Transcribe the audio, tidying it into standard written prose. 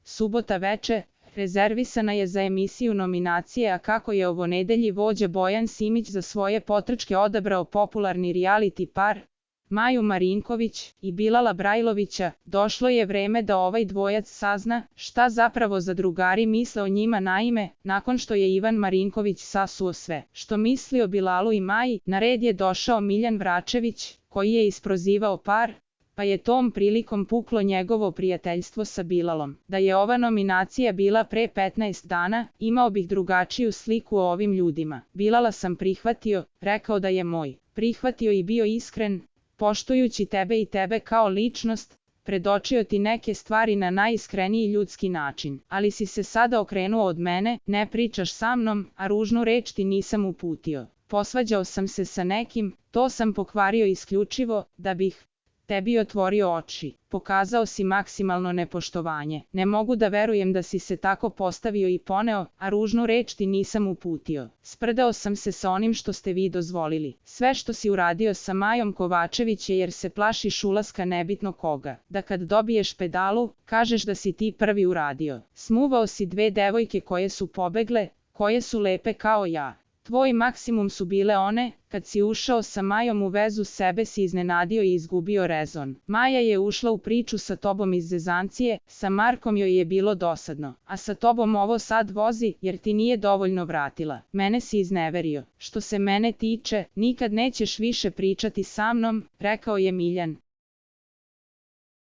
subota veče, rezervisana je za emisiju nominacije, a kako je ovo nedelji vođa Bojan Simić za svoje potrčke odabrao popularni reality par, Maju Marinković i Bilala Brajlovića, došlo je vreme da ovaj dvojac sazna šta zapravo zadrugari misle o njima. Naime, nakon što je Ivan Marinković sasuo sve što misli o Bilalu i Maji, na red je došao Miljan Vračević, koji je isprozivao par, pa je tom prilikom puklo njegovo prijateljstvo sa Bilalom. Da je ova nominacija bila pre 15 dana, imao bih drugačiju sliku o ovim ljudima. Bilala sam prihvatio, rekao da je moj. Prihvatio i bio iskren, poštujući tebe i tebe kao ličnost, predočio ti neke stvari na najiskreniji ljudski način. Ali si se sada okrenuo od mene, ne pričaš sa mnom, a ružnu reč ti nisam uputio. Posvađao sam se sa nekim, to sam pokvario isključivo, da bih tebi otvorio oči. Pokazao si maksimalno nepoštovanje. Ne mogu da verujem da si se tako postavio i poneo, a ružnu reč ti nisam uputio. Sprdao sam se sa onim što ste vi dozvolili. Sve što si uradio sa Majom Kovačević je jer se plašiš ulaska nebitno koga. Da kad dobiješ pedalu, kažeš da si ti prvi uradio. Smuvao si dve devojke koje su pobegle, koje su lepe kao ja. Tvoj maksimum su bile one, kad si ušao sa Majom u vezu, sebe si iznenadio i izgubio rezon. Maja je ušla u priču sa tobom iz zezancije, sa Markom joj je bilo dosadno, a sa tobom ovo sad vozi, jer ti nije dovoljno vratila. Mene si izneverio. Što se mene tiče, nikad nećeš više pričati sa mnom, rekao je Miljan.